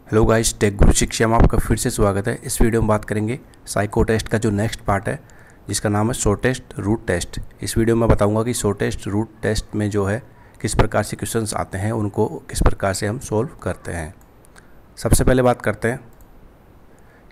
Hello guys, take गुरु शिक्षा में आपका फिर से स्वागत है। इस वीडियो में बात करेंगे साइको टेस्ट का जो नेक्स्ट पार्ट है, जिसका नाम है शॉर्टेस्ट रूट टेस्ट। इस वीडियो में बताऊंगा कि शॉर्टेस्ट रूट टेस्ट में जो है किस प्रकार से क्वेश्चंस आते हैं, उनको किस प्रकार से हम सोल्व करते हैं। सबसे पहले बात करते हैं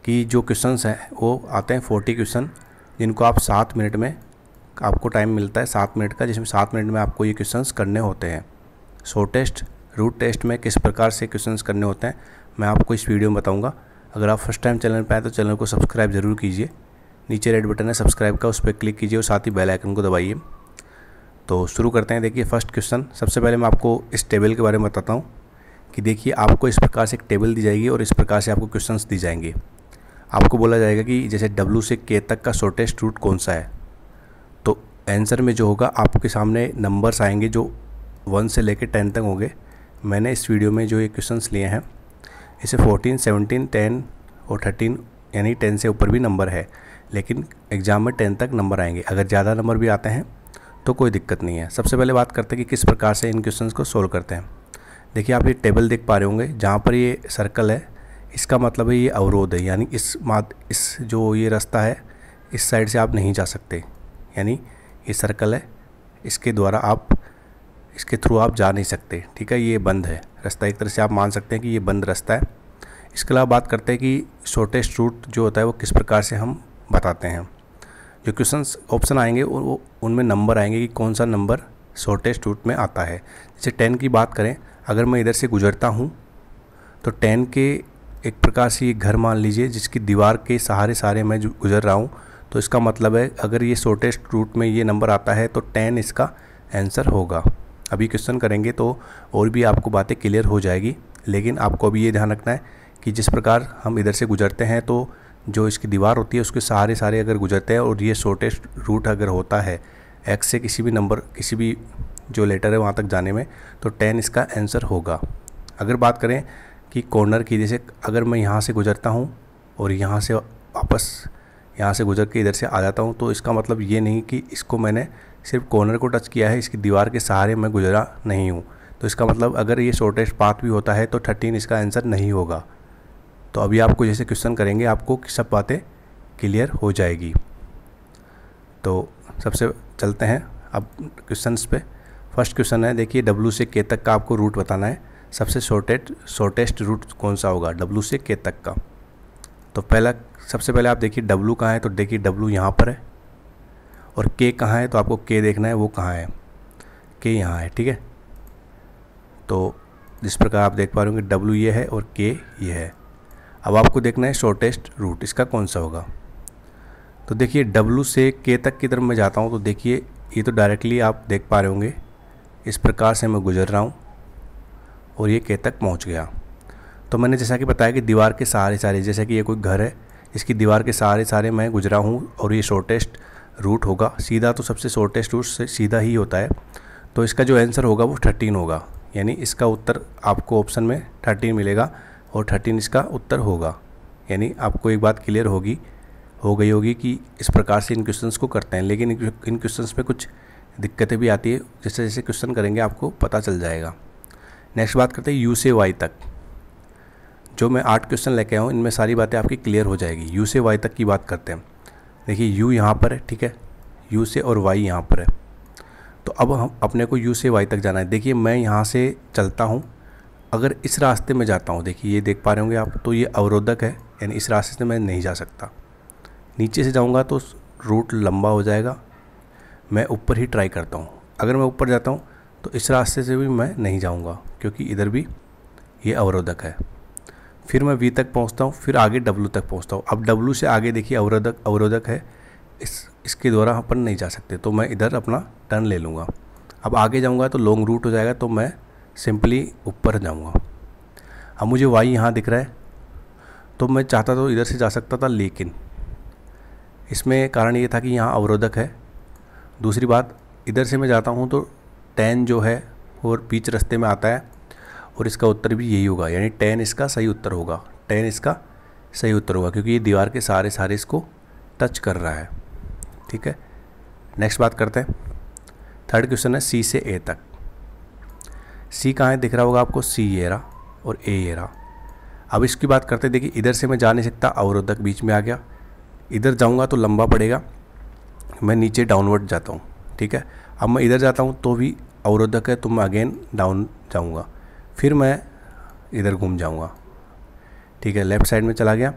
कि जो क्वेश्चंस हैं वो आते हैं 40 क्वेश्चन, जिनको आप 7 मिनट में आपको टाइम मिलता है 7 मिनट का, जिसमें 7 मिनट में आपको ये क्वेश्चंस करने होते हैं। शॉर्टेस्ट रूट टेस्ट में किस प्रकार से क्वेश्चंस करने होते हैं मैं आपको इस वीडियो में बताऊंगा। अगर आप फर्स्ट टाइम चैनल पर आए तो चैनल को सब्सक्राइब ज़रूर कीजिए। नीचे रेड बटन है सब्सक्राइब का, उस पर क्लिक कीजिए और साथ ही बेल आइकन को दबाइए। तो शुरू करते हैं। देखिए फर्स्ट क्वेश्चन, सबसे पहले मैं आपको इस टेबल के बारे में बताता हूँ कि देखिए आपको इस प्रकार से एक टेबल दी जाएगी और इस प्रकार से आपको क्वेश्चंस दी जाएंगे। आपको बोला जाएगा कि जैसे W से K तक का शॉर्टेस्ट रूट कौन सा है। तो आंसर में जो होगा आपके सामने नंबर्स आएंगे जो 1 से लेकर 10 तक होंगे। मैंने इस वीडियो में जो ये क्वेश्चंस लिए हैं इसे 14, 17, 10 और 13 यानी 10 से ऊपर भी नंबर है, लेकिन एग्ज़ाम में 10 तक नंबर आएंगे। अगर ज़्यादा नंबर भी आते हैं तो कोई दिक्कत नहीं है। सबसे पहले बात करते हैं कि किस प्रकार से इन क्वेश्चंस को सोल्व करते हैं। देखिए आप ये टेबल देख पा रहे होंगे, जहाँ पर ये सर्कल है इसका मतलब है ये अवरोध है, यानी इस जो ये रास्ता है इस साइड से आप नहीं जा सकते, यानी ये सर्कल है, इसके द्वारा आप इसके थ्रू आप जा नहीं सकते। ठीक है, ये बंद है रास्ता, एक तरह से आप मान सकते हैं कि ये बंद रास्ता है। इसके अलावा बात करते हैं कि शॉर्टेस्ट रूट जो होता है वो किस प्रकार से हम बताते हैं। जो क्वेश्चंस ऑप्शन आएंगे वो उनमें नंबर आएंगे कि कौन सा नंबर शॉर्टेस्ट रूट में आता है। जैसे 10 की बात करें, अगर मैं इधर से गुजरता हूँ तो 10 के एक प्रकार से ये घर मान लीजिए जिसकी दीवार के सहारे मैं गुजर रहा हूँ, तो इसका मतलब है अगर ये शॉर्टेस्ट रूट में ये नंबर आता है तो 10 इसका आंसर होगा। अभी क्वेश्चन करेंगे तो और भी आपको बातें क्लियर हो जाएगी, लेकिन आपको अभी ये ध्यान रखना है कि जिस प्रकार हम इधर से गुजरते हैं तो जो इसकी दीवार होती है उसके सहारे अगर गुजरते हैं और ये शॉर्टेस्ट रूट अगर होता है एक्स से किसी भी नंबर किसी भी जो लेटर है वहाँ तक जाने में, तो 10 इसका आंसर होगा। अगर बात करें कि कॉर्नर की, जैसे अगर मैं यहाँ से गुजरता हूँ और यहाँ से वापस यहाँ से गुजर के इधर से आ जाता हूँ, तो इसका मतलब ये नहीं कि इसको मैंने सिर्फ कॉर्नर को टच किया है, इसकी दीवार के सहारे मैं गुजरा नहीं हूँ। तो इसका मतलब अगर ये शॉर्टेस्ट पाथ भी होता है तो 13 इसका आंसर नहीं होगा। तो अभी आपको जैसे क्वेश्चन करेंगे आपको सब बातें क्लियर हो जाएगी। तो सबसे चलते हैं अब क्वेश्चंस पे। फर्स्ट क्वेश्चन है, देखिए W से K तक का आपको रूट बताना है। सबसे शॉर्टेस्ट रूट कौन सा होगा W से K तक का। तो सबसे पहले आप देखिए W कहाँ है, तो देखिए W यहाँ पर है, और K कहाँ है तो आपको K देखना है वो कहाँ है, K यहाँ है। ठीक है, तो जिस प्रकार आप देख पा रहे होंगे W ये है और K ये है। अब आपको देखना है शॉर्टेस्ट रूट इसका कौन सा होगा। तो देखिए W से K तक की तरफ मैं जाता हूँ, तो देखिए ये तो डायरेक्टली आप देख पा रहे होंगे इस प्रकार से मैं गुजर रहा हूँ और ये K तक पहुँच गया। तो मैंने जैसा कि बताया कि दीवार के सहारे जैसे कि ये कोई घर है, इसकी दीवार के सहारे मैं गुजरा हूँ और ये शॉर्टेस्ट रूट होगा। सीधा तो सबसे शॉर्टेस्ट रूट से सीधा ही होता है, तो इसका जो आंसर होगा वो 13 होगा, यानी इसका उत्तर आपको ऑप्शन में 13 मिलेगा और 13 इसका उत्तर होगा। यानी आपको एक बात क्लियर हो गई होगी कि इस प्रकार से इन क्वेश्चंस को करते हैं, लेकिन इन क्वेश्चंस में कुछ दिक्कतें भी आती है। जैसे जैसे क्वेश्चन करेंगे आपको पता चल जाएगा। नेक्स्ट बात करते हैं U से Y तक। जो मैं 8 क्वेश्चन लेके आया हूँ इनमें सारी बातें आपकी क्लियर हो जाएगी। U से Y तक की बात करते हैं। देखिए U यहाँ पर है, ठीक है, U से और Y यहाँ पर है। तो अब हम अपने को U से Y तक जाना है। देखिए मैं यहाँ से चलता हूँ, अगर इस रास्ते में जाता हूँ, देखिए ये देख पा रहे होंगे आप, तो ये अवरोधक है, यानी इस रास्ते से मैं नहीं जा सकता। नीचे से जाऊँगा तो रूट लंबा हो जाएगा, मैं ऊपर ही ट्राई करता हूँ। अगर मैं ऊपर जाता हूँ तो इस रास्ते से भी मैं नहीं जाऊँगा क्योंकि इधर भी ये अवरोधक है। फिर मैं V तक पहुंचता हूं, फिर आगे W तक पहुंचता हूं। अब W से आगे देखिए अवरोधक है, इसके द्वारा अपन नहीं जा सकते, तो मैं इधर अपना टर्न ले लूँगा। अब आगे जाऊंगा तो लॉन्ग रूट हो जाएगा, तो मैं सिंपली ऊपर जाऊंगा। अब मुझे Y यहाँ दिख रहा है, तो मैं चाहता तो इधर से जा सकता था, लेकिन इसमें कारण ये था कि यहाँ अवरोधक है। दूसरी बात, इधर से मैं जाता हूँ तो 10 जो है और बीच रास्ते में आता है और इसका उत्तर भी यही होगा, यानी 10 इसका सही उत्तर होगा। 10 इसका सही उत्तर होगा क्योंकि ये दीवार के सहारे इसको टच कर रहा है। ठीक है, नेक्स्ट बात करते हैं। थर्ड क्वेश्चन है C से A तक। C कहाँ है दिख रहा होगा आपको, C ये रहा और A ये रहा। अब इसकी बात करते हैं, देखिए इधर से मैं जा नहीं सकता, अवरोधक बीच में आ गया, इधर जाऊंगा तो लंबा पड़ेगा, मैं नीचे डाउनवर्ड जाता हूँ, ठीक है। अब मैं इधर जाता हूँ तो भी अवरोधक है, तो मैं अगेन डाउन जाऊँगा, फिर मैं इधर घूम जाऊँगा, ठीक है, लेफ़्ट साइड में चला गया।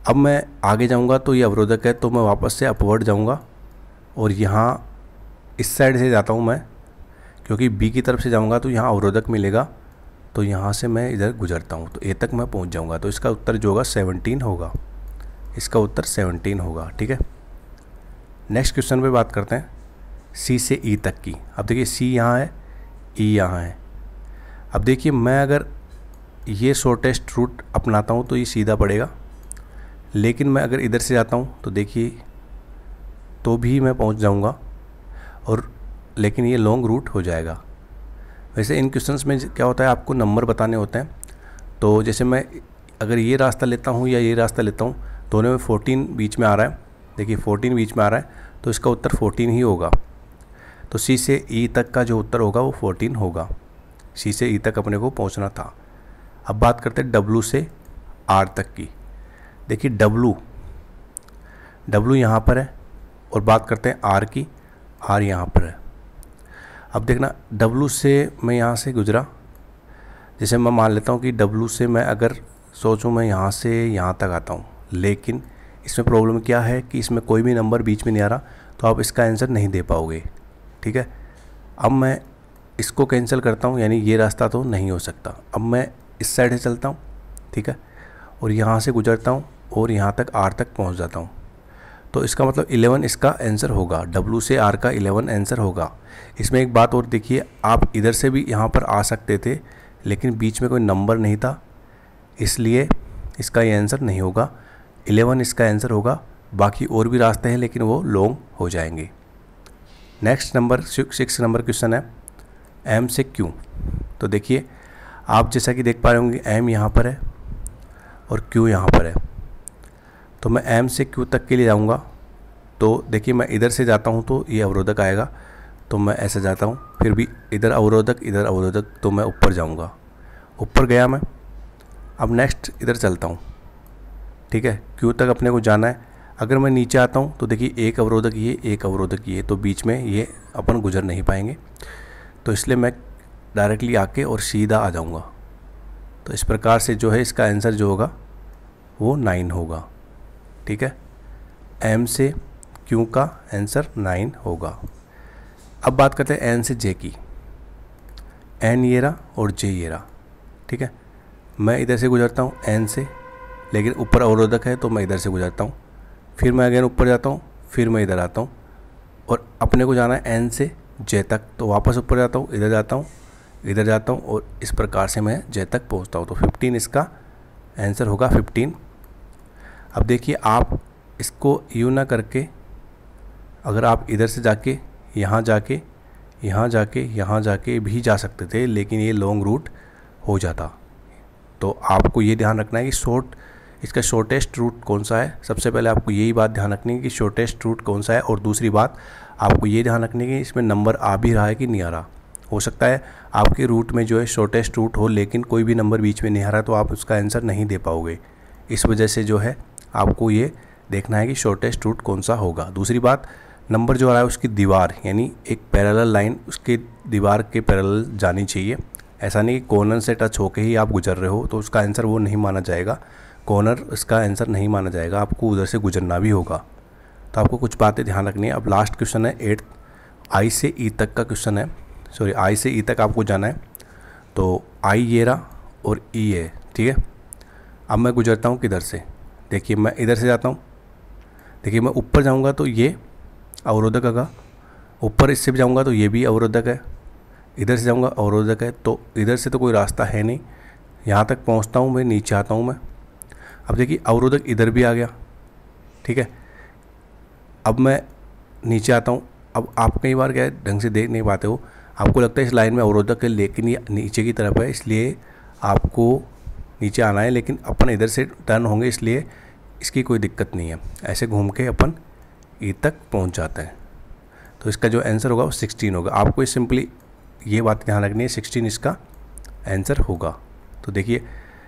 अब मैं आगे जाऊँगा तो ये अवरोधक है, तो मैं वापस से अपवर्ड जाऊँगा और यहाँ इस साइड से जाता हूँ मैं, क्योंकि बी की तरफ से जाऊँगा तो यहाँ अवरोधक मिलेगा, तो यहाँ से मैं इधर गुजरता हूँ तो ए तक मैं पहुँच जाऊँगा। तो इसका उत्तर जो होगा 17 होगा, इसका उत्तर 17 होगा, ठीक है। नेक्स्ट क्वेश्चन पे बात करते हैं सी से ई तक की। अब देखिए सी यहाँ है, ई यहाँ है। अब देखिए मैं अगर ये शॉर्टेस्ट रूट अपनाता हूँ तो ये सीधा पड़ेगा, लेकिन मैं अगर इधर से जाता हूँ तो देखिए तो भी मैं पहुँच जाऊँगा, और लेकिन ये लॉन्ग रूट हो जाएगा। वैसे इन क्वेश्चंस में क्या होता है, आपको नंबर बताने होते हैं। तो जैसे मैं अगर ये रास्ता लेता हूँ या ये रास्ता लेता हूँ, दोनों में 14 बीच में आ रहा है, देखिए 14 बीच में आ रहा है, तो इसका उत्तर 14 ही होगा। तो सी से ई तक का जो उत्तर होगा वो 14 होगा। सी से ई तक अपने को पहुँचना था। अब बात करते हैं डब्लू से आर तक की। देखिए डब्लू यहाँ पर है, और बात करते हैं आर की, आर यहाँ पर है। अब देखना डब्लू से मैं यहाँ से गुजरा, जैसे मैं मान लेता हूँ कि डब्लू से मैं अगर सोचूं मैं यहाँ से यहाँ तक आता हूँ, लेकिन इसमें प्रॉब्लम क्या है कि इसमें कोई भी नंबर बीच में नहीं आ रहा, तो आप इसका आंसर नहीं दे पाओगे, ठीक है। अब मैं इसको कैंसिल करता हूँ, यानी ये रास्ता तो नहीं हो सकता। अब मैं इस साइड से चलता हूँ, ठीक है, और यहाँ से गुजरता हूँ और यहाँ तक आर तक पहुँच जाता हूँ। तो इसका मतलब 11 इसका आंसर होगा, डब्लू से आर का 11 आंसर होगा। इसमें एक बात और देखिए, आप इधर से भी यहाँ पर आ सकते थे, लेकिन बीच में कोई नंबर नहीं था, इसलिए इसका ये आंसर नहीं होगा। 11 इसका आंसर होगा। बाकी और भी रास्ते हैं, लेकिन वो लॉन्ग हो जाएंगे। नेक्स्ट नंबर 6 नंबर क्वेश्चन है एम से क्यू। तो देखिए आप जैसा कि देख पा रहे होंगे, एम यहाँ पर है और क्यू यहाँ पर है। तो मैं एम से क्यू तक के लिए जाऊँगा, तो देखिए मैं इधर से जाता हूँ तो ये अवरोधक आएगा, तो मैं ऐसे जाता हूँ, फिर भी इधर अवरोधक, तो मैं ऊपर जाऊँगा, ऊपर गया मैं। अब नेक्स्ट इधर चलता हूँ, ठीक है, क्यू तक अपने को जाना है। अगर मैं नीचे आता हूँ तो देखिए एक अवरोधक ये, एक अवरोधक ये, तो बीच में ये अपन गुजर नहीं पाएंगे, तो इसलिए मैं डायरेक्टली आके और सीधा आ जाऊँगा। तो इस प्रकार से जो है इसका आंसर जो होगा वो 9 होगा, ठीक है। एम से क्यू का आंसर 9 होगा। अब बात करते हैं एन से जे की। एन ये रहा और जे ये रहा, ठीक है। मैं इधर से गुजरता हूँ एन से, लेकिन ऊपर अवरोधक है तो मैं इधर से गुजरता हूँ, फिर मैं अगेन ऊपर जाता हूँ, फिर मैं इधर आता हूँ, और अपने को जाना है एन से जे तक, तो वापस ऊपर जाता हूँ, इधर जाता हूँ, इधर जाता हूँ, और इस प्रकार से मैं जे तक पहुँचता हूँ। तो 15 इसका आंसर होगा, 15। अब देखिए आप इसको यूँ ना करके, अगर आप इधर से जाके यहाँ जाके यहाँ जाके यहाँ जाके भी जा सकते थे, लेकिन ये लॉन्ग रूट हो जाता। तो आपको ये ध्यान रखना है कि इसका शॉर्टेस्ट रूट कौन सा है। सबसे पहले आपको यही बात ध्यान रखनी है कि शॉर्टेस्ट रूट कौन सा है, और दूसरी बात आपको ये ध्यान रखनी है कि इसमें नंबर आ भी रहा है कि नहीं आ रहा। हो सकता है आपके रूट में जो है शॉर्टेस्ट रूट हो, लेकिन कोई भी नंबर बीच में नहीं आ रहा, तो आप उसका आंसर नहीं दे पाओगे। इस वजह से जो है आपको ये देखना है कि शॉर्टेस्ट रूट कौन सा होगा। दूसरी बात, नंबर जो आ रहा है उसकी दीवार, यानी एक पैरेलल लाइन उसके दीवार के पैरेलल जानी चाहिए। ऐसा नहीं कि कॉर्नर से टच होके ही आप गुजर रहे हो तो उसका आंसर वो नहीं माना जाएगा, कॉर्नर इसका आंसर नहीं माना जाएगा, आपको उधर से गुजरना भी होगा। तो आपको कुछ बातें ध्यान रखनी है। अब लास्ट क्वेश्चन है 8 आई से ई तक का क्वेश्चन है, सॉरी आई से ई तक आपको जाना है। तो आई ये रहा और ई है, ठीक है। अब मैं गुजरता हूँ किधर से, देखिए मैं इधर से जाता हूँ, देखिए मैं ऊपर जाऊँगा तो ये अवरोधक होगा, ऊपर इससे भी जाऊँगा तो ये भी अवरोधक है, इधर से जाऊँगा अवरोधक है, तो इधर से तो कोई रास्ता है नहीं। यहाँ तक पहुँचता हूँ मैं, नीचे आता हूँ मैं। अब देखिए अवरोधक इधर भी आ गया, ठीक है। अब मैं नीचे आता हूँ। अब आप कई बार क्या ढंग से देख नहीं पाते हो, आपको लगता है इस लाइन में अवरोधक है, लेकिन ये नीचे की तरफ है, इसलिए आपको नीचे आना है, लेकिन अपन इधर से टर्न होंगे, इसलिए इसकी कोई दिक्कत नहीं है। ऐसे घूम के अपन ई तक पहुंच जाते हैं। तो इसका जो आंसर होगा वो 16 होगा। आपको सिंपली ये बात ध्यान रखनी है, 16 इसका आंसर होगा। तो देखिए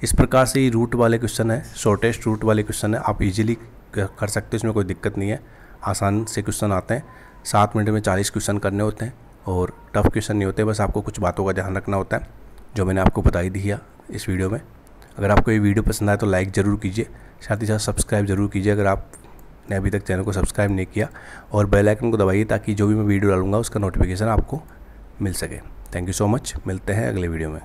इस प्रकार से ये रूट वाले क्वेश्चन है, शॉर्टेस्ट रूट वाले क्वेश्चन है, आप इजीली कर सकते हो, इसमें कोई दिक्कत नहीं है, आसान से क्वेश्चन आते हैं। 7 मिनट में 40 क्वेश्चन करने होते हैं और टफ क्वेश्चन नहीं होते, बस आपको कुछ बातों का ध्यान रखना होता है जो मैंने आपको बताई दी है इस वीडियो में। अगर आपको ये वीडियो पसंद आए तो लाइक ज़रूर कीजिए, साथ ही साथ सब्सक्राइब ज़रूर कीजिए अगर आपने अभी तक चैनल को सब्सक्राइब नहीं किया, और बेल आइकन को दबाइए ताकि जो भी मैं वीडियो डालूंगा उसका नोटिफिकेशन आपको मिल सके। थैंक यू सो मच, मिलते हैं अगले वीडियो में।